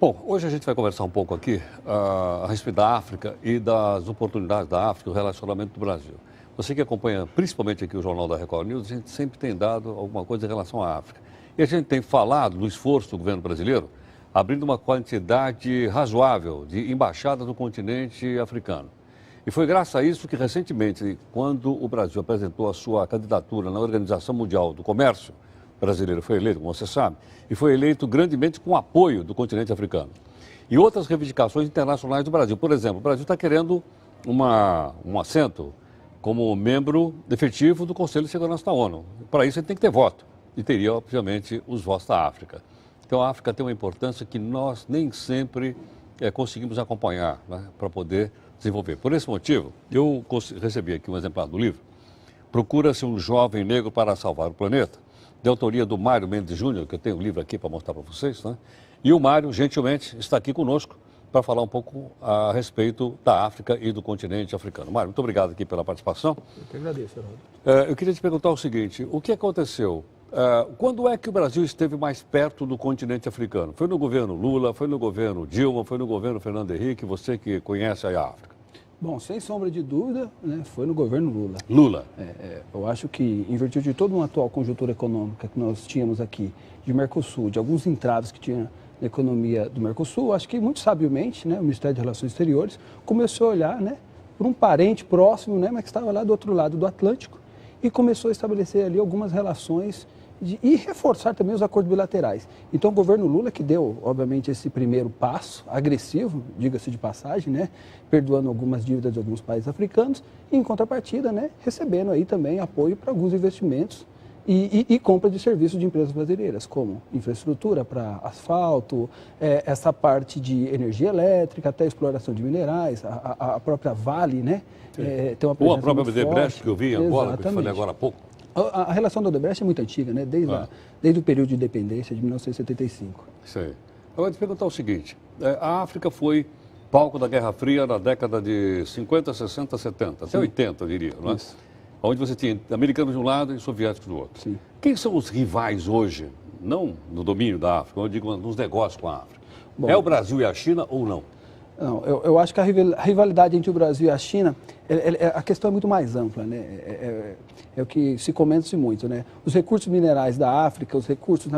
Bom, hoje a gente vai conversar um pouco aqui a respeito da África e das oportunidades da África e o relacionamento do Brasil. Você que acompanha principalmente aqui o Jornal da Record News, a gente sempre tem dado alguma coisa em relação à África. E a gente tem falado do esforço do governo brasileiro abrindo uma quantidade razoável de embaixadas no continente africano. E foi graças a isso que, recentemente, quando o Brasil apresentou a sua candidatura na Organização Mundial do Comércio, o brasileiro foi eleito, como você sabe, e foi eleito grandemente com apoio do continente africano. E outras reivindicações internacionais do Brasil. Por exemplo, o Brasil está querendo um assento como membro efetivo do Conselho de Segurança da ONU. Para isso, ele tem que ter voto. E teria, obviamente, os votos da África. Então, a África tem uma importância que nós nem sempre conseguimos acompanhar, né, para poder desenvolver. Por esse motivo, eu recebi aqui um exemplar do livro Procura-se um Jovem Negro para Salvar o Planeta, de autoria do Mário Mendes Júnior, que eu tenho um livro aqui para mostrar para vocês, né? E o Mário, gentilmente, está aqui conosco para falar um pouco a respeito da África e do continente africano. Mário, muito obrigado aqui pela participação. Eu que agradeço, Geraldo. Eu queria te perguntar o seguinte, o que aconteceu? Quando é que o Brasil esteve mais perto do continente africano? Foi no governo Lula, foi no governo Dilma, foi no governo Fernando Henrique, você que conhece a África? Bom, sem sombra de dúvida, né, foi no governo Lula. Lula? Eu acho que, em virtude de toda uma atual conjuntura econômica que nós tínhamos aqui, de Mercosul, de alguns entraves que tinha na economia do Mercosul, acho que muito sabiamente, né, o Ministério de Relações Exteriores começou a olhar, né, por um parente próximo, né, mas que estava lá do outro lado do Atlântico, e começou a estabelecer ali algumas relações e reforçar também os acordos bilaterais. Então, o governo Lula, que deu, obviamente, esse primeiro passo agressivo, diga-se de passagem, né, perdoando algumas dívidas de alguns países africanos, e, em contrapartida, né, recebendo aí também apoio para alguns investimentos e compra de serviços de empresas brasileiras, como infraestrutura para asfalto, essa parte de energia elétrica, até exploração de minerais, a própria Vale, né, tem uma presença Ou a própria muito Odebrecht, forte. que eu vi agora, que eu falei agora há pouco. A relação da Odebrecht é muito antiga, né? Desde o período de independência, de 1975. Isso aí. Eu vou te perguntar o seguinte, a África foi palco da Guerra Fria na década de 50, 60, 70, até 80, eu diria, não é? Isso. Onde você tinha americanos de um lado e soviéticos do outro. Sim. Quem são os rivais hoje, não no domínio da África, eu digo nos negócios com a África? Bom, é o Brasil e a China ou não? Não, eu acho que a rivalidade entre o Brasil e a China, a questão é muito mais ampla, né? É o que se comenta-se muito, né? Os recursos minerais da África, os recursos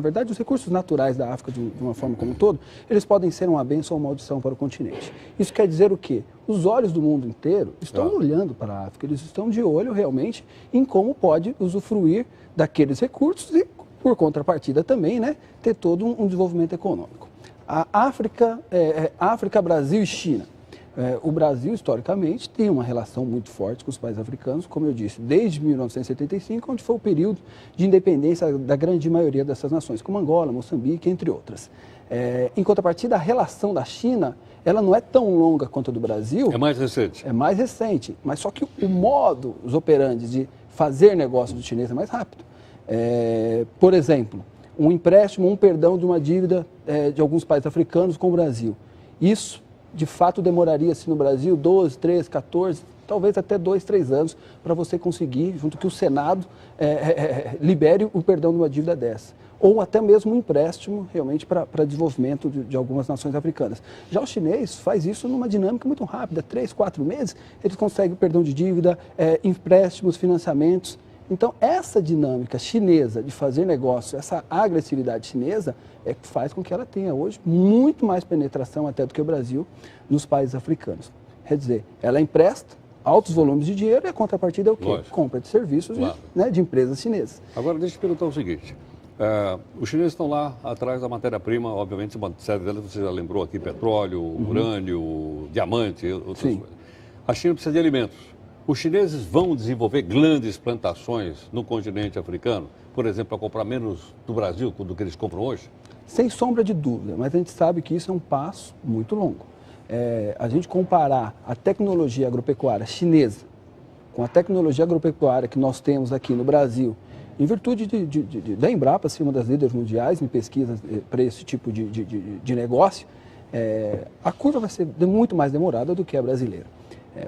naturais da África de uma forma como um todo, eles podem ser uma bênção ou uma maldição para o continente. Isso quer dizer o quê? Os olhos do mundo inteiro estão olhando para a África, eles estão de olho realmente em como pode usufruir daqueles recursos e, por contrapartida também, né, ter todo um desenvolvimento econômico. A África, Brasil e China. O Brasil, historicamente, tem uma relação muito forte com os países africanos, como eu disse, desde 1975, onde foi o período de independência da grande maioria dessas nações, como Angola, Moçambique, entre outras. Em contrapartida, a relação da China, ela não é tão longa quanto a do Brasil. É mais recente. É mais recente, mas só que o modo, os operandes de fazer negócio do chinês é mais rápido. Por exemplo, um empréstimo, um perdão de uma dívida de alguns países africanos com o Brasil. Isso, de fato, demoraria-se no Brasil 12, 13, 14, talvez até 2, 3 anos para você conseguir, junto que o Senado libere o perdão de uma dívida dessa. Ou até mesmo um empréstimo, realmente, para desenvolvimento de algumas nações africanas. Já o chinês faz isso numa dinâmica muito rápida, 3, 4 meses, eles conseguem perdão de dívida, empréstimos, financiamentos. Então, essa dinâmica chinesa de fazer negócio, essa agressividade chinesa, faz com que ela tenha hoje muito mais penetração até do que o Brasil nos países africanos. Quer dizer, ela empresta altos volumes de dinheiro e a contrapartida é o quê? Lógico. Compra de serviços, Claro. de empresas chinesas. Agora, deixa eu te perguntar o seguinte. Os chineses estão lá atrás da matéria-prima, obviamente, uma série delas, você já lembrou aqui, petróleo, urânio, diamante, outras Sim. coisas. A China precisa de alimentos. Os chineses vão desenvolver grandes plantações no continente africano, por exemplo, para comprar menos do Brasil do que eles compram hoje? Sem sombra de dúvida, mas a gente sabe que isso é um passo muito longo. A gente comparar a tecnologia agropecuária chinesa com a tecnologia agropecuária que nós temos aqui no Brasil, em virtude da Embrapa ser uma das líderes mundiais em pesquisas para esse tipo de negócio, a curva vai ser muito mais demorada do que a brasileira.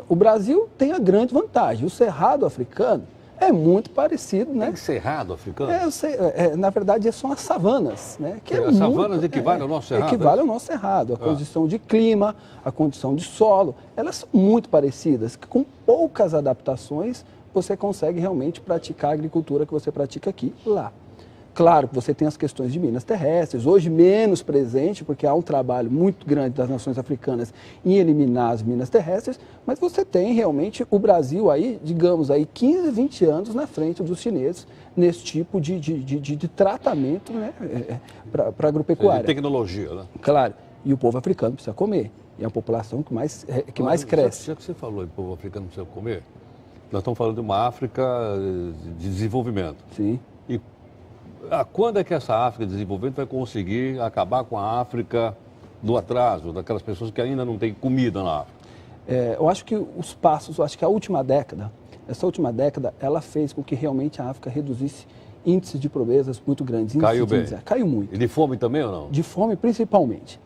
O Brasil tem a grande vantagem, o cerrado africano É muito parecido, né? Tem cerrado africano? Eu sei, na verdade, são as savanas, né? Que as savanas equivalem ao nosso cerrado? Equivale ao nosso cerrado. A condição de clima, a condição de solo, elas são muito parecidas. Com poucas adaptações, você consegue realmente praticar a agricultura que você pratica aqui, lá. Claro que você tem as questões de minas terrestres, hoje menos presente, porque há um trabalho muito grande das nações africanas em eliminar as minas terrestres, mas você tem realmente o Brasil aí, digamos aí, 15, 20 anos na frente dos chineses nesse tipo de tratamento, né, para agropecuária. De tecnologia, né? Claro, e o povo africano precisa comer, e é a população que mais cresce. Já que você falou em povo africano precisa comer, nós estamos falando de uma África de desenvolvimento. Sim. E quando é que essa África de desenvolvimento vai conseguir acabar com a África do atraso, daquelas pessoas que ainda não têm comida na África? Eu acho que os passos, essa última década, ela fez com que realmente a África reduzisse índices de pobrezas muito grandes. Caiu bem? Caiu muito. E de fome também ou não? De fome principalmente.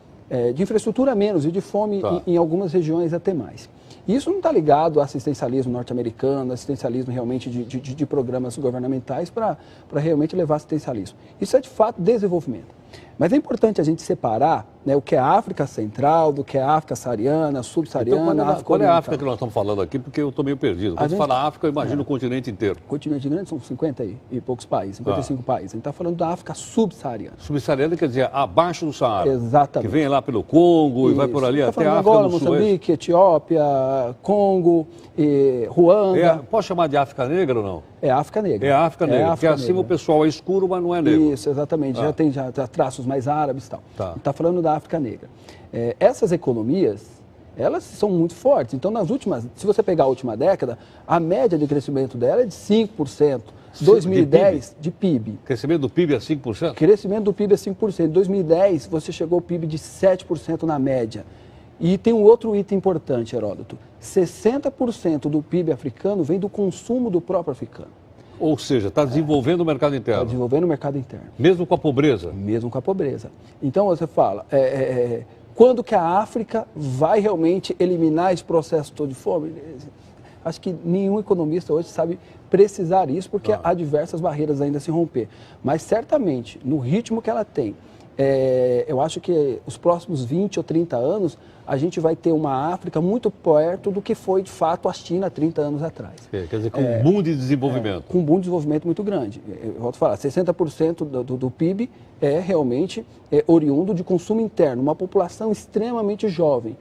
De infraestrutura menos e de fome em algumas regiões até mais. E isso não está ligado ao assistencialismo norte-americano, assistencialismo realmente de programas governamentais para realmente levar assistencialismo. Isso é de fato desenvolvimento. Mas é importante a gente separar, né, o que é a África Central, do que é a África saariana, subsaariana, então, África qual é a Oriental. África que nós estamos falando aqui? Porque eu estou meio perdido. Quando você fala África, eu imagino o continente inteiro. O continente grande são 50 e poucos países, 55 países. A gente está falando da África subsaariana. Subsaariana quer dizer abaixo do Saara. Exatamente. Que vem lá pelo Congo e vai por ali até a África Angola, do Sul. Moçambique, Etiópia, Congo, Ruanda. Posso chamar de África Negra ou não? É África Negra. É África Negra, porque acima o pessoal é escuro, mas não é negro. Isso, exatamente. Já tem traços mais árabes e tal. Tá. Está falando da África Negra. Essas economias, elas são muito fortes. Então, se você pegar a última década, a média de crescimento dela é de 5%. 2010, de PIB. Crescimento do PIB é 5%? Crescimento do PIB é 5%. Em 2010, você chegou ao PIB de 7% na média. E tem um outro item importante, Heródoto. 60% do PIB africano vem do consumo do próprio africano. Ou seja, está desenvolvendo o mercado interno. Está desenvolvendo o mercado interno. Mesmo com a pobreza? Mesmo com a pobreza. Então, você fala, quando que a África vai realmente eliminar esse processo todo de fome? Acho que nenhum economista hoje sabe precisar isso, porque há diversas barreiras ainda a se romper. Mas, certamente, no ritmo que ela tem, eu acho que os próximos 20 ou 30 anos, a gente vai ter uma África muito perto do que foi, de fato, a China 30 anos atrás. Quer dizer, com um boom de desenvolvimento. Com um boom de desenvolvimento muito grande. Eu volto a falar, 60% do PIB é realmente oriundo de consumo interno, uma população extremamente jovem.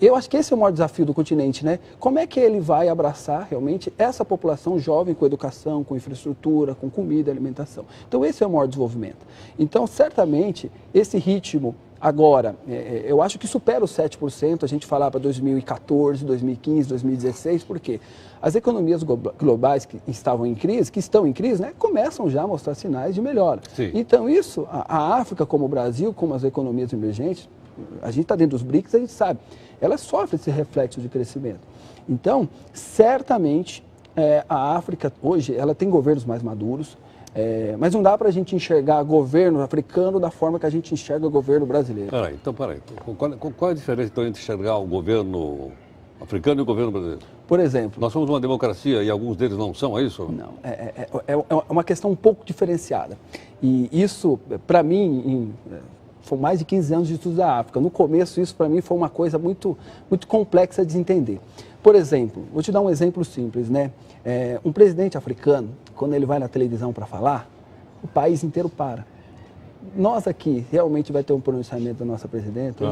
Eu acho que esse é o maior desafio do continente, né? Como é que ele vai abraçar realmente essa população jovem com educação, com infraestrutura, com comida, alimentação? Então, esse é o maior desenvolvimento. Então, certamente, esse ritmo agora, eu acho que supera os 7%, a gente falar para 2014, 2015, 2016, porque as economias globais que estavam em crise, que estão em crise, né, começam já a mostrar sinais de melhora. Sim. Então, isso, a África, como o Brasil, como as economias emergentes, a gente está dentro dos BRICS, a gente sabe, ela sofre esse reflexo de crescimento. Então, certamente, a África hoje, ela tem governos mais maduros, mas não dá para a gente enxergar governo africano da forma que a gente enxerga o governo brasileiro. Peraí. Qual é a diferença então, entre enxergar o governo africano e o governo brasileiro? Por exemplo... Nós somos uma democracia e alguns deles não são, é isso? Não, é uma questão um pouco diferenciada. E isso, para mim, foram mais de 15 anos de estudo da África. No começo, isso para mim foi uma coisa muito, muito complexa de entender. Por exemplo, vou te dar um exemplo simples, né? Um presidente africano, quando ele vai na televisão para falar, o país inteiro para. Nós aqui, realmente vai ter um pronunciamento da nossa presidenta, ou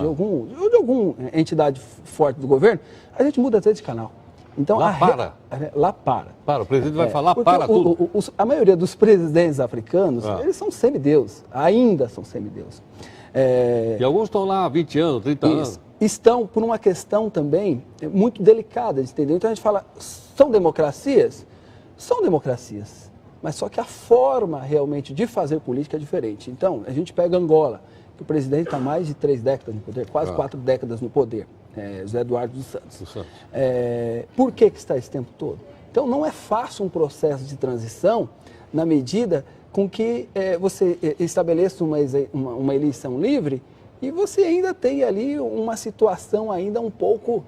de alguma entidade forte do governo, a gente muda até de canal. Então, lá para? Lá para. O presidente vai falar para tudo? A maioria dos presidentes africanos, eles são semideus, ainda são semideus. E alguns estão lá há 20 anos, 30 anos. Estão por uma questão também muito delicada de entender. Então a gente fala, são democracias? São democracias, mas só que a forma realmente de fazer política é diferente. Então, a gente pega Angola, que o presidente está mais de 3 décadas no poder, quase 4 décadas no poder, José Eduardo dos Santos. Por que está esse tempo todo? Então, não é fácil um processo de transição na medida com que você estabeleça uma eleição livre e você ainda tem ali uma situação ainda um pouco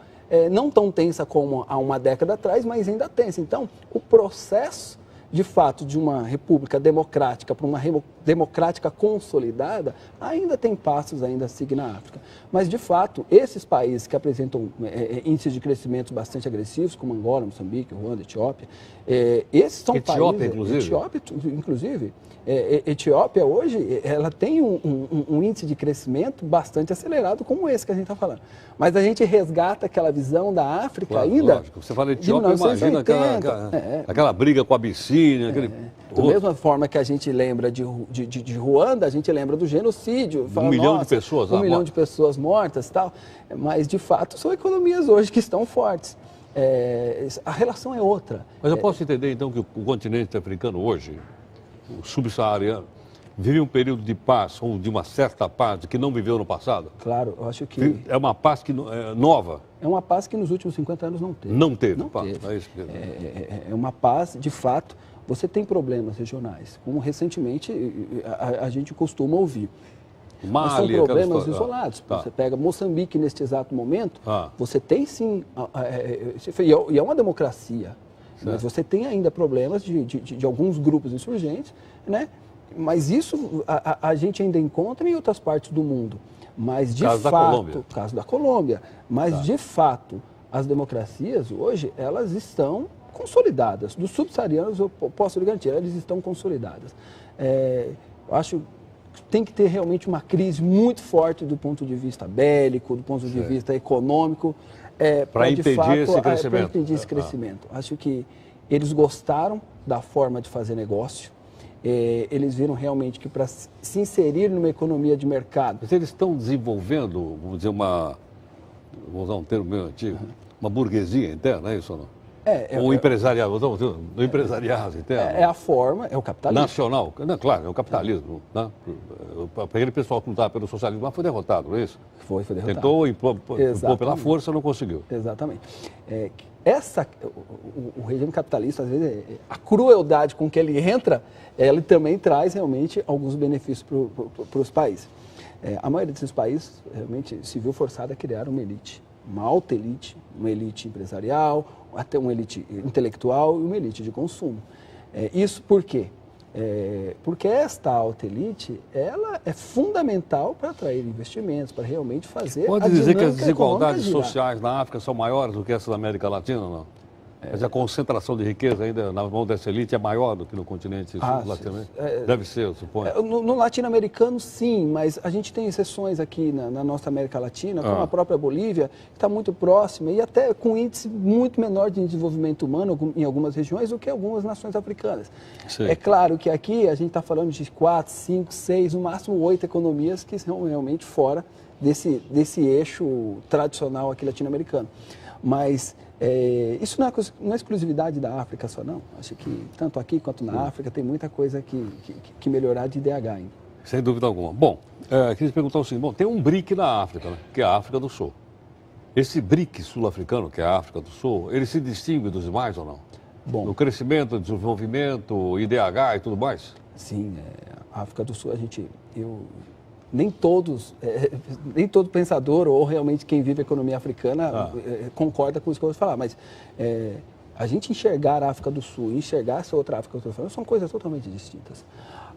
não tão tensa como há uma década atrás, mas ainda tensa. Então, o processo, de fato, de uma república democrática para uma democrática consolidada, ainda tem passos ainda a seguir na África. Mas, de fato, esses países que apresentam índices de crescimento bastante agressivos, como Angola, Moçambique, Ruanda, Etiópia, esses são Etiópia, países... inclusive? Etiópia, hoje, ela tem um índice de crescimento bastante acelerado, como esse que a gente está falando. Mas a gente resgata aquela visão da África, claro, ainda... Lógico. Você fala Etiópia, imagina aquela briga com a Abissínia, Da mesma forma que a gente lembra de Ruanda, a gente lembra do genocídio. Fala, 1 milhão de pessoas lá. 1 milhão de pessoas mortas e tal. Mas, de fato, são economias hoje que estão fortes. A relação é outra. Mas eu posso entender, então, que o continente africano hoje, o subsaariano, vive um período de paz, ou de uma certa paz, que não viveu no passado? Claro, eu acho que... É uma paz que, nova. É uma paz que nos últimos 50 anos não teve. Não teve. É isso mesmo. É uma paz, de fato, você tem problemas regionais, como recentemente a gente costuma ouvir. Mas são problemas isolados. Você pega Moçambique neste exato momento, você tem sim, e é uma democracia, mas você tem ainda problemas de alguns grupos insurgentes, né? Mas isso a gente ainda encontra em outras partes do mundo. Mas, de fato, caso da Colômbia, mas, de fato, as democracias hoje, elas estão consolidadas. Dos subsaarianos, eu posso lhe garantir, elas estão consolidadas. Eu acho que tem que ter realmente uma crise muito forte do ponto de vista bélico, do ponto de vista econômico, para impedir esse crescimento. Para impedir esse crescimento. Acho que eles gostaram da forma de fazer negócio. Eles viram realmente que para se inserir numa economia de mercado... Mas eles estão desenvolvendo, vamos dizer, vou usar um termo meio antigo, uma burguesia interna, é isso ou não? Ou empresariado, do empresariado interno. É a forma, é o capitalismo. Nacional, não, claro, é o capitalismo. Né? Aquele pessoal que lutava pelo socialismo foi derrotado, não é isso? Foi derrotado. Tentou impor pela força, não conseguiu. Exatamente. O regime capitalista, às vezes, a crueldade com que ele entra, ele também traz realmente alguns benefícios para os países. A maioria desses países realmente se viu forçada a criar uma elite, uma alta elite, uma elite empresarial, até uma elite intelectual e uma elite de consumo. Isso por quê? Porque esta alta elite, ela é fundamental para atrair investimentos, para realmente fazer Pode dizer que as desigualdades sociais na África são maiores do que essas da América Latina, não? Mas a concentração de riqueza ainda na mão dessa elite é maior do que no continente latino-americano? Deve ser, eu suponho. No latino-americano, sim, mas a gente tem exceções aqui na nossa América Latina, como a própria Bolívia, que está muito próxima e até com índice muito menor de desenvolvimento humano em algumas regiões do que algumas nações africanas. Sim. É claro que aqui a gente está falando de 4, 5, 6, no máximo 8 economias que são realmente fora desse eixo tradicional aqui latino-americano. Mas isso não é exclusividade da África só, não. Acho que tanto aqui quanto na África tem muita coisa que melhorar de IDH ainda. Sem dúvida alguma. Bom, queria perguntar o seguinte, tem um BRIC na África, né, que é a África do Sul. Esse BRIC sul-africano, que é a África do Sul, ele se distingue dos demais ou não? Bom, no crescimento, desenvolvimento, IDH e tudo mais? Sim, a África do Sul, nem todo pensador ou realmente quem vive a economia africana concorda com isso que eu vou falar, mas a gente enxergar a África do Sul e enxergar essa outra África que eu estou falando são coisas totalmente distintas.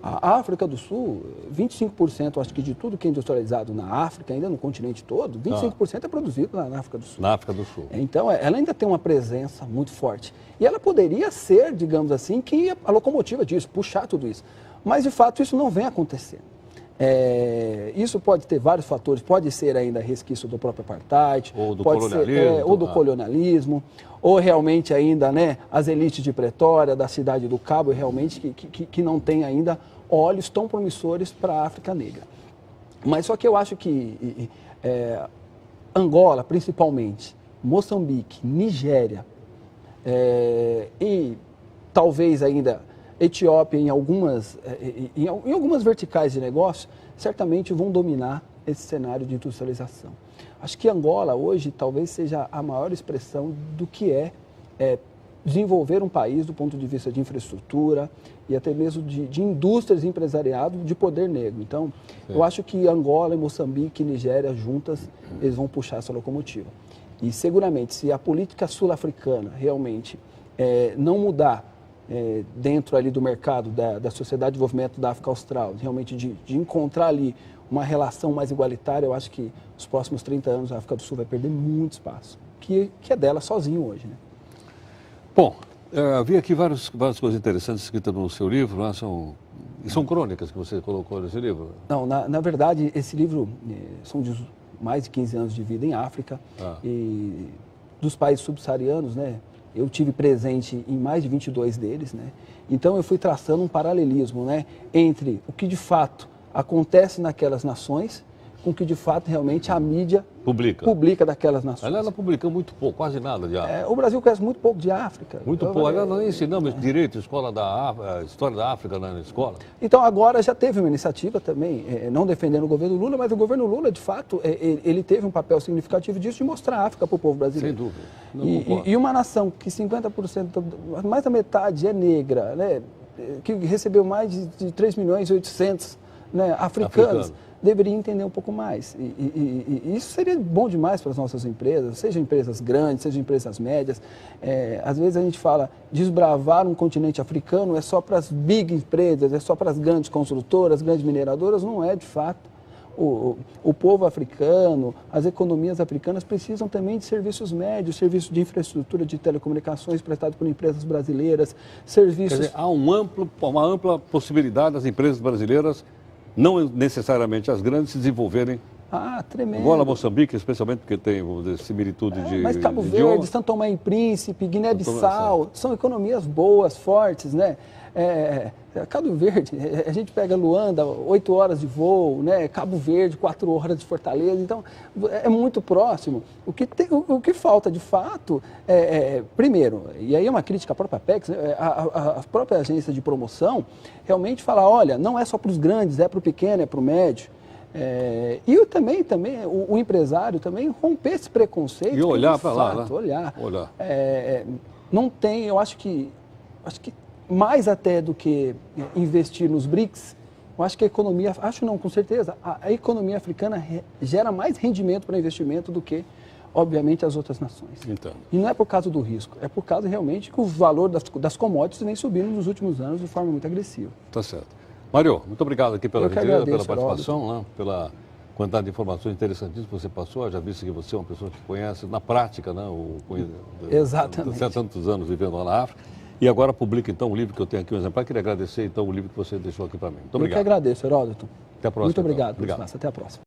A África do Sul, 25%, acho que de tudo que é industrializado na África, ainda no continente todo, 25% é produzido na África do Sul. Na África do Sul. Então, ela ainda tem uma presença muito forte. E ela poderia ser, digamos assim, a locomotiva disso, puxar tudo isso. Mas, de fato, isso não vem acontecendo. Isso pode ter vários fatores, pode ser ainda resquício do próprio apartheid, ou do colonialismo, ou realmente ainda as elites de Pretória, da cidade do Cabo, realmente que não tem ainda olhos tão promissores para a África Negra. Mas só que eu acho que Angola, principalmente, Moçambique, Nigéria e talvez ainda Etiópia, em algumas verticais de negócio, certamente vão dominar esse cenário de industrialização. Acho que Angola hoje talvez seja a maior expressão do que é desenvolver um país do ponto de vista de infraestrutura e até mesmo de indústrias e empresariado de poder negro. Então, eu acho que Angola, Moçambique e Nigéria juntas, eles vão puxar essa locomotiva. E seguramente, se a política sul-africana realmente não mudar dentro ali do mercado da Sociedade de Desenvolvimento da África Austral, realmente de encontrar ali uma relação mais igualitária, eu acho que nos próximos 30 anos a África do Sul vai perder muito espaço, que é dela sozinho hoje, né? Bom, vi aqui várias coisas interessantes escritas no seu livro, né? São crônicas que você colocou nesse livro? Não, na verdade, esse livro são de mais de 15 anos de vida em África e dos países subsaarianos, né? Eu tive presente em mais de 22 deles, né? Então eu fui traçando um paralelismo, né, entre o que de fato acontece naquelas nações com o que de fato realmente a mídia publica daquelas nações. Ela publica muito pouco, quase nada de África. O Brasil conhece muito pouco de África. Muito pouco. Nós ensinamos direito, história da África na escola. Então agora já teve uma iniciativa também, não defendendo o governo Lula, mas o governo Lula, de fato, ele teve um papel significativo disso de mostrar a África para o povo brasileiro. Sem dúvida. E uma nação que 50%, mais da metade é negra, né, que recebeu mais de 3 milhões e 800, né, africanos, deveria entender um pouco mais. E isso seria bom demais para as nossas empresas, sejam empresas grandes, sejam empresas médias. Às vezes a gente fala, desbravar um continente africano é só para as big empresas, é só para as grandes construtoras, grandes mineradoras, não é de fato. O povo africano, as economias africanas precisam também de serviços médios, serviços de infraestrutura de telecomunicações prestados por empresas brasileiras, serviços... Quer dizer, há uma ampla possibilidade das empresas brasileiras, não necessariamente as grandes, se desenvolverem. Tremendo. Igual a Moçambique, especialmente porque tem, vamos dizer, similitude de... Mas Cabo Verde, São Tomé e Príncipe, Guiné-Bissau, são economias boas, fortes, né? Cabo Verde, a gente pega Luanda, 8 horas de voo, né? Cabo Verde, 4 horas de Fortaleza, então é muito próximo. O que falta de fato primeiro, e aí é uma crítica à própria Apex, né? A própria agência de promoção realmente fala, olha, não é só para os grandes, é para o pequeno, é para o médio. E também o empresário também romper esse preconceito. E olhar para lá, né? Olhar. Não tem, eu acho que mais até do que investir nos BRICS, eu acho que a economia, com certeza, a economia africana gera mais rendimento para investimento do que, obviamente, as outras nações. Então. E não é por causa do risco, é por causa realmente que o valor das commodities vem subindo nos últimos anos de forma muito agressiva. Tá certo. Mário, muito obrigado aqui pela participação, né? Pela quantidade de informações interessantíssimas que você passou. Já disse que você é uma pessoa que conhece na prática, né? Exatamente. Há tantos anos vivendo lá na África. E agora publica, então, um livro que eu tenho aqui, um exemplar. Queria agradecer, então, o livro que você deixou aqui para mim. Muito obrigado. Eu que agradeço, Heródoto. Até a próxima. Muito obrigado. Obrigado. Até a próxima.